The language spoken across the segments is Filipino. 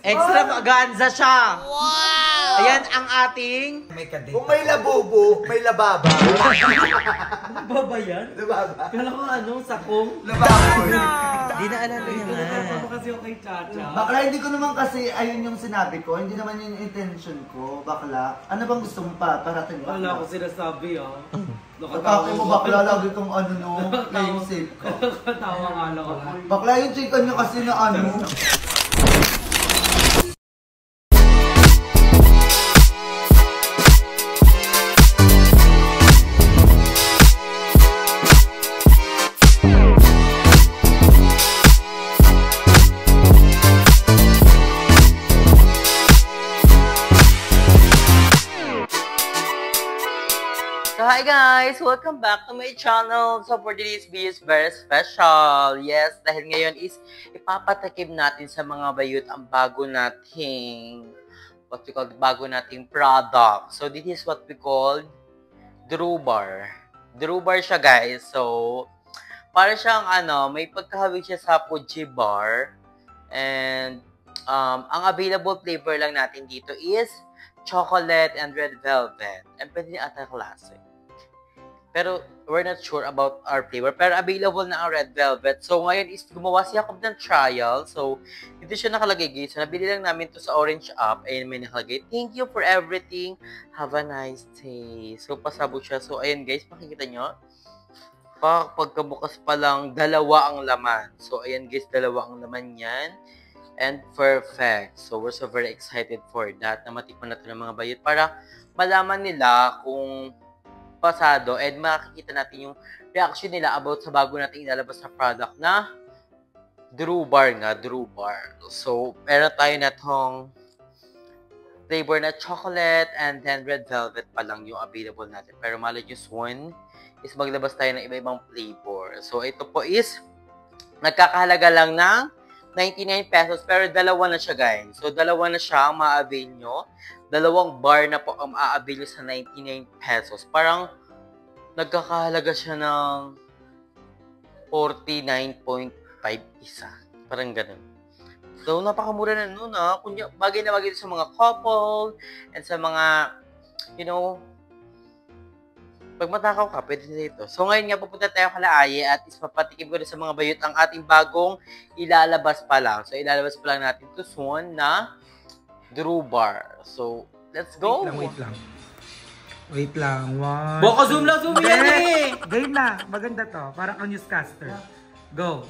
Extravaganza siya! Wow! Ayan ang ating... Kung may labubo, may lababa. Lababa yan? Lababa. Kala ko sakong? Lababa. Di na alala niya nga. Kasama kasi yung kay Chacha. Bakla, hindi ko naman kasi ayun yung sinabi ko. Hindi naman yun yung intention ko. Bakla, ano bang gusto mo pa? Parating bakla. Wala ko sinasabi Atake mo bakla, lagi kang playing safe ka. Nakatawa nga lang ako. Bakla yung chicken niya kasi na So hi guys! Welcome back to my channel. So for today's video is very special. Yes, dahil ngayon is ipapatakim natin sa mga bayot ang bago nating bago nating product. So this is what we call Drew Bar. Drew Bar siya guys. So para siyang may pagkahawig siya sa Fuji Bar. And ang available flavor lang natin dito is chocolate and red velvet. And pwede din ata classic. Pero we're not sure about our flavor. Pero available na ang red velvet. So ngayon is gumawa si Jacob ng trial. So dito siya nakalagay guys. So nabili lang namin to sa Orange App. Ayun may nakalagay. Thank you for everything. Have a nice day. So pasabog siya. So ayun guys, makikita nyo. Pagkabukas pa lang, dalawa ang laman. So ayan guys, dalawa ang laman yan. And perfect. So we're so very excited for that. Na matikman natin ng mga bayot para malaman nila kung pasado and makikita natin yung reaction nila about sa bago natin ilalabas na product na Drew Bar nga, Drew Bar. So meron tayo na tong flavor na chocolate and then red velvet pa lang yung available natin. Pero malay nyo soon is maglabas tayo ng iba-ibang flavor. So ito po is nagkakahalaga lang ng 99 pesos, pero dalawa na siya guys. So, dalawa na siya ang ma-avail nyo. Dalawang bar na po ang ma-avail nyo sa 99 pesos. Parang, nagkakahalaga siya ng 49.5 isa. Parang ganun. So, napakamura na nun Kunya, bagay na bagay sa mga couple, and sa mga, pag matakaw ka, pwede na dito. So, ngayon nga, pupunta tayo kala Aye at papatikim ko rin sa mga bayot ang ating bagong ilalabas pa lang. So, ilalabas pa lang natin to soon na Drew Bar. So, let's go! Wait lang. One. Baka zoom lang, zoom yan eh! Game na. Maganda to. Parang ang newscaster. Go.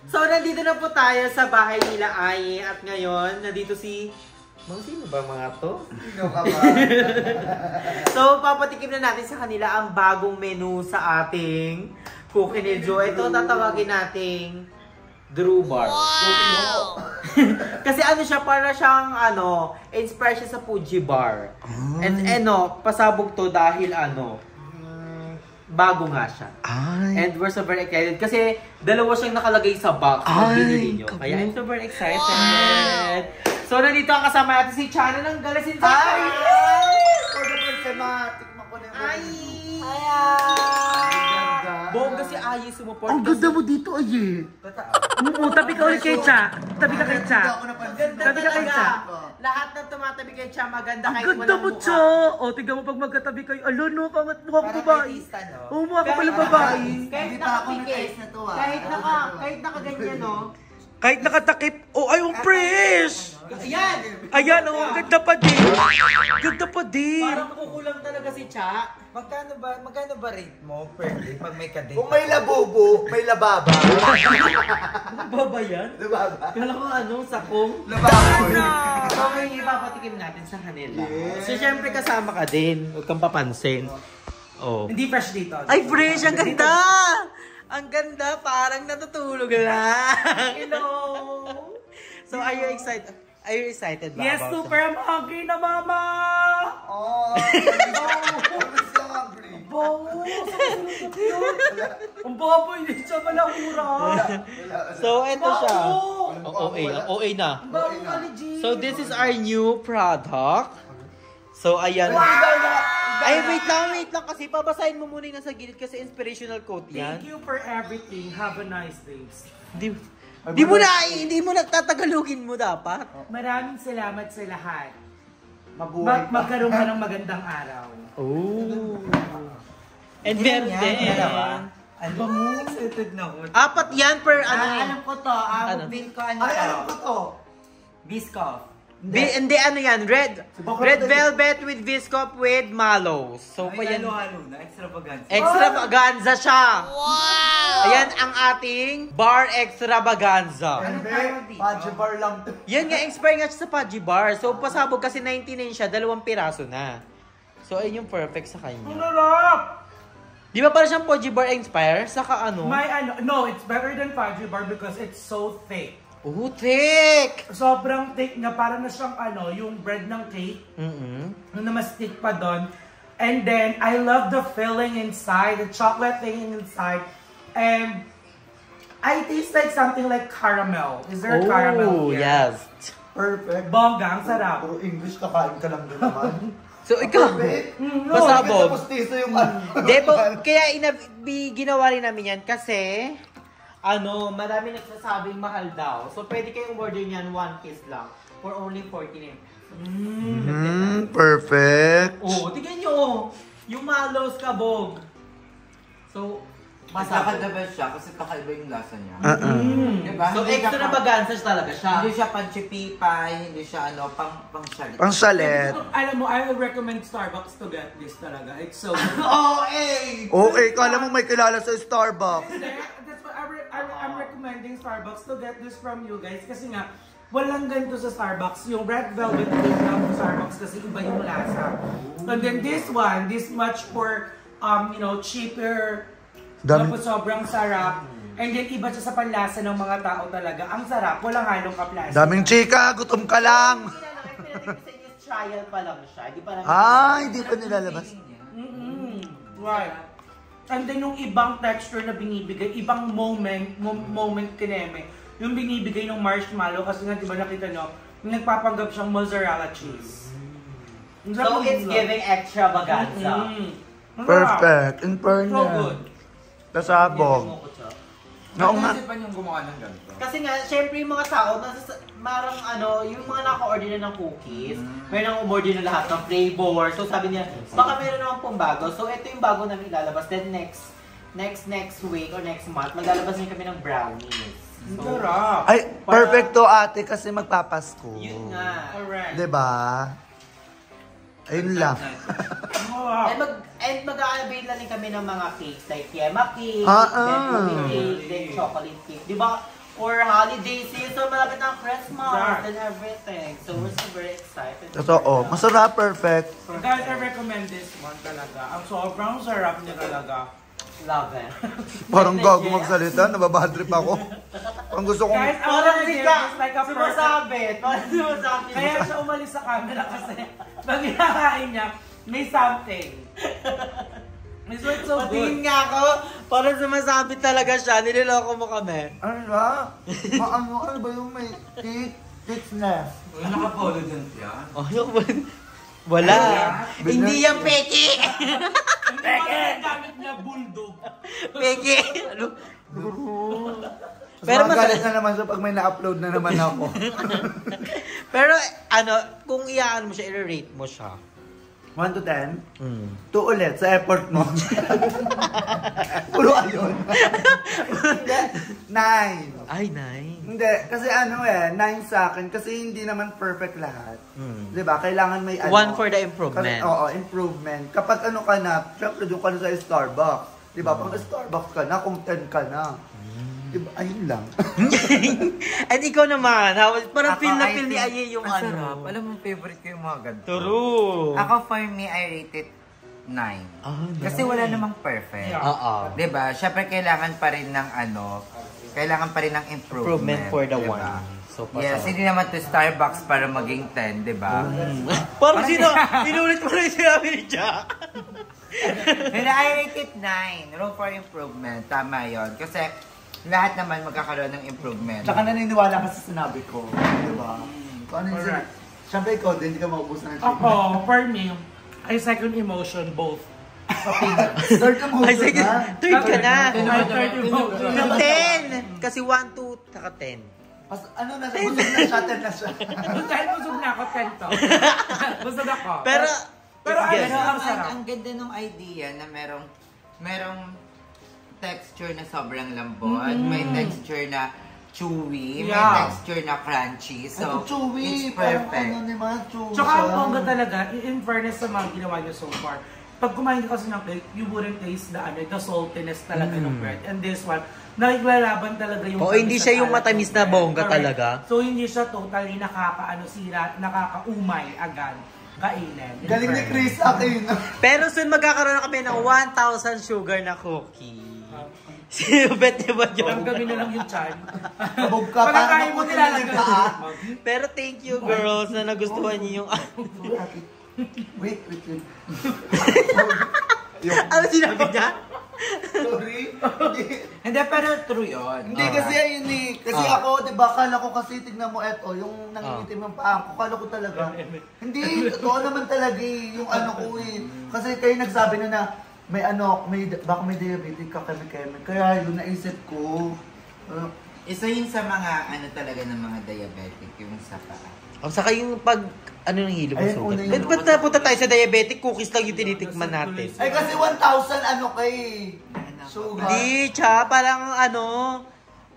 So, nandito na po tayo sa bahay nila Aye at ngayon, nandito si... Sino ba mga to? Sino ka ba? So, papatikim na natin sa kanila ang bagong menu sa ating Cookie ni Joe. Ito, tatawagin nating Drew Bar. Wow! Kasi siya, para siyang, inspired siya sa Fuji Bar. And, pasabog to dahil, bago nga siya. And we're so very excited. Kasi, dalawa siyang nakalagay sa box na binili nyo. Kaya, I'm so very excited. Wow. So, nandito ang kasama natin si Chana ng Galasin sa Hi! For the first time, tikman ko na yung Bongga si Aye sumuport. Ang ganda mo dito, Aye. Tabi ka ulit kay Cha. Tabi ka kay Cha. Tabi ka kay Cha. Lahat ng tumatabi kay Cha maganda kahit walang mukha. Ang ganda mo, Cha. O, tignan mo pag magkatabi kayo. Alo, no, pangat mukha ko babae. Oo, mukha ko pala babae. Kahit nakapikit. Kahit nakaganyan, no? Kahit nakatakip. Oh, ay, ang fresh! Ayan! Ayan, oh, ganda pa din. Ganda pa din. Parang kukulang talaga si Cha. Magkano ba rate mo per day pag may kadate? Kung may labubo, may lababa. Lababa yan? Lababa. Kala ko sakong? Lababa. So, ngayon ipapatikim natin sa kanila. Yes. So, syempre kasama ka din. Huwag kang papansin. Oh. Hindi fresh dito. Ay, fresh! Ang ganda! Ang ganda! Parang natutulog lang. Hello! So, are you excited? Are you excited ba? Yes, super hungry na, Mama! Oh, I'm so hungry. Ang baboy din sa malahura. So, ito siya. OA na. So, this is our new product. So, ayan. Ay, wait lang kasi babasahin mo muna yung nasa gilid kasi inspirational quote yan. Thank you for everything. Have a nice day. Hindi mo nagtatagalogin mo dapat. Maraming salamat sa lahat. Mabuhay ka. Magkaroon ka ng magandang araw. Oh. And Yan, then, dalawa. Ano mo? Excited na ako. apat yan per ano. Alam ko to. Ano? Bill ko ano. Ay, alam ko to. Biscoff. Hindi ano yan, red velvet with Biscoff with mallows. So pa yan. Halo-halo na. Extravaganza. Extravaganza siya. Wow! Ayan ang ating bar extravaganza. Hindi, Pudgy bar lang to. Yan nga, expire nga siya sa Pudgy Bar. So pasabog kasi 99 siya, 2 piraso na. So ayun yung perfect sa kanya. Sarap! Di ba para siyang Pudgy Bar expire? Saka ano? No, it's better than Fudgy Bar because it's so thick. Oh, thick! Sobrang thick na parang na siyang yung bread ng cake. Na mas thick pa doon. And then, I love the filling inside, the chocolate thing inside. And I taste like something like caramel. Is there caramel here? Yes. Perfect. Bongga, ang sarap. Puro English, kakain ka lang din naman. So ikaw, Perfect. pasabog. Pustiso yung ano. Debo, kaya ginawa rin namin yan kasi marami nagsasabing mahal daw. So pwede kayong order niyan 1 piece lang for only 49. Perfect. Oh, tignan nyo. Yung mallows kabog. So, Masakal na ba siya? Kasi kakaiba yung lasa niya. Diba? So, Hindi siya extravaganza talaga siya. Hindi siya panchipipay, hindi siya pang shalit. Pang chalet. Alam mo, I will recommend Starbucks to get this talaga. It's so good. Okay, kala mo may kilala sa Starbucks. That's what I'm recommending Starbucks to get this from you guys. Kasi nga, walang ganito sa Starbucks. Yung red velvet cake lang sa Starbucks kasi iba yung lasa. And then this one, this much more, cheaper. Tapos sobrang sarap. And then iba siya sa panlasa ng mga tao talaga. Ang sarap, walang halong kaplastic. Daming chika, gutom ka lang. Trial pa lang siya. Hindi pa lang. Hindi pa nilalabas. Right. And then yung ibang texture na binibigay, ibang moment kineme. Yung binibigay ng marshmallow kasi nga diba nakita nyo, nagpapanggap siyang mozzarella cheese. So it's giving extravaganza. Perfect. In So fairness. good. Kasabog. Oo nga. Naisipan yung gumawa ng ganito. Kasi nga, syempre yung mga tao, yung mga naka-order na ng cookies, may nang umorder na lahat ng flavor. So sabi niya, baka meron naman pong bago. So ito yung bago namin ilalabas. Then next week or next month, maglalabas din kami ng brownies. So, Sarap. Ay, perfect to ate kasi magpapasko. yun nga. Correct. Diba? Ayun lang. And mag-a-avail na rin kami ng mga cakes like yema cake, then movie cake, then chocolate cake. Di ba? For holiday season, malapit ng Christmas and everything. So we're so very excited. Totoo. Masarap, perfect. Guys, I recommend this one talaga. Ang sobrang sarap niya talaga. Love it. Parang gago magsalita, nababadrip ako. Ang gusto kong... Guys, Parang our si dinner Ka, is like a perfect... sumasabit. Parang sumasabit. Kaya siya umalis sa camera kasi pag hinakain niya, may something. It's like so Patingin good. nga ako, parang sumasabit talaga siya. Niloloko mo kami. Ano ba? Ano ba yung may tics na? Naka-follow dun siya. Oh, yung wala. Hindi yan peki. Peke! Gamit niya bulldog. Peki. Ano? Pero magalit na naman siya pag may na-upload na naman ako. Pero kung iaan mo siya, i-rate mo siya. 1 to 10? 2 ulit sa effort mo. Puro ayun. 9. Ay, nice. Hindi, kasi 9 sa akin. Kasi hindi naman perfect lahat. Diba? Kailangan may 1 for the improvement. Improvement. Kapag ka na, syempre doon ka na sa Starbucks. Diba? Pag Starbucks ka na, kung 10 ka na. Diba? Ayun lang. And ikaw naman, parang feel na feel ni Aye yung ang sarap. Alam mo, favorite ko yung mga ganito. True. Ako, for me, I rate it 9. Kasi wala namang perfect. Oo. Diba? Siyempre, kailangan pa rin ng kailangan pa rin ng improvement. For the diba? one. So, Yes, hindi naman to Starbucks para maging 10, diba? Parang inulit mo na yung sinabi ni Jack. I rate it 9. Room for improvement. Tama yon. Kasi lahat naman magkakaroon ng improvement. Tsaka naniniwala ka sa sinabi ko. Diba? Paano yung Correct. Siyempre ikaw, hindi ka maubusan ng Ako, for me, I second emotion both. Third ka Ay, sige. na. Third ka na. I third emotion. 10. Kasi 1, 2, Saka 10. Pas, ano na siya, busog na siya, 10 na siya. Dahil busog na ako, tento. Busog ako. Pero Yes. Pero Ang sarap. ang ganda ng idea na merong texture na sobrang lambot, may texture na chewy, may Yeah. texture na crunchy. Ito So, chewy, it's parang perfect. ano naman, chewy Tsaka ang siya. bongga talaga, in fairness sa mga ginawa niyo so far, pag kumain ka kasi ng cake, you wouldn't taste the saltiness talaga ng bread. And this one, naglalaban talaga yung Oo, hindi tamis siya at yung alat matamis ng na bread. bongga Correct. talaga. So hindi siya totally nakakaumay agad kainin. In Galing ni fairness. Chris akin. Pero soon magkakaroon na kami ng 1,000 sugar na cookie. Sino bet niyo ba Ang yun? gabi na lang yung chan. Kabog ka, Pag parang kaya mo maputi nilalagay. na paa. Pero thank you girls na nagustuhan niyo yung... Wait. Ano sinabi niya? Sorry. Hindi, pero true yun. Hindi kasi ayun eh. Kasi ako, di ba, kala ko kasi, tignan mo eto, yung nangingitim ng paa ko, kala ko talaga. Hindi, totoo naman talaga eh, yung ano ko eh. Kasi kayo nagsabi na baka may diabetic ka keme-keme. Kaya yun, naisip ko. Isa yun sa mga talaga ng mga diabetic, yung sa paa. O saka yung pag... Ano nang hilo mo Ayun, sugat? una yun. Ba't napunta tayo sa diabetic? Cookies lang yung tinitikman natin. Ay kasi 1,000 ano kay sugar. Hindi, cha. Parang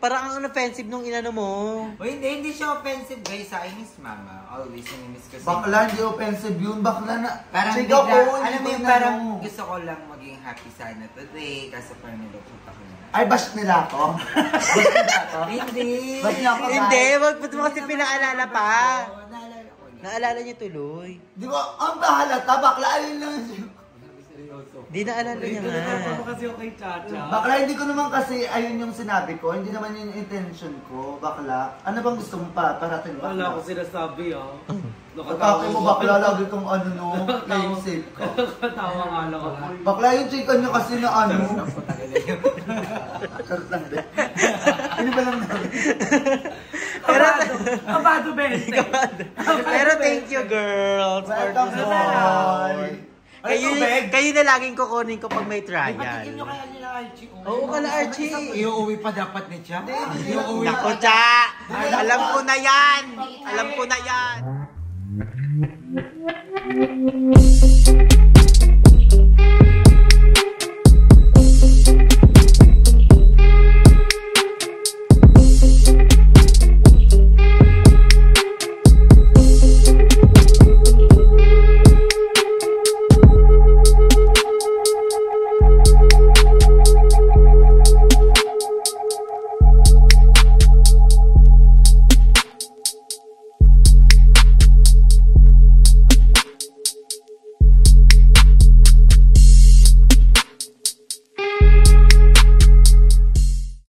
parang ang offensive nung inano mo. O hindi siya offensive guys, sa miss mama. Always miss kasi. Bakla, hindi offensive yun. Bakla na. Parang sigaw bigla, ko, alam mo hindi yung ko parang inano. gusto ko lang maging happy sana today, kaso parang nilukot ako na. Ay, bash nila ako. Bash nila ako. Hindi! Bash niya ako, Hindi, guys. wag mo kasi pinaalala pa. Oo, naalala ko na. Naalala niya tuloy. Di ba, ang bahalata, bakla, ayun lang. Di naalala niya nga. Tinatapos mo kasi yung kay Chacha. Bakla, hindi ko naman kasi ayun yung sinabi ko. Hindi naman yun yung intention ko, bakla. Ano bang gusto mo pa? Parating Wala bakla. ko sinasabi ah. Pagkaki mo bakla, lagi kang ano no, playing safe ka. Tawa nga lang ako. Bakla yung chicken niya kasi na ano. Charot lang din. Ano ba lang namin? Kabado, Bente. Pero thank you girls for Welcome, the boy. support. Kayo na laging kukunin ko pag may trial. Patikin nyo kaya nila Archie. Oo ka na, Archie. Iuwi pa dapat ni Cha. Iuwi Nako, cha! Alam ko na yan! Alam ko na yan!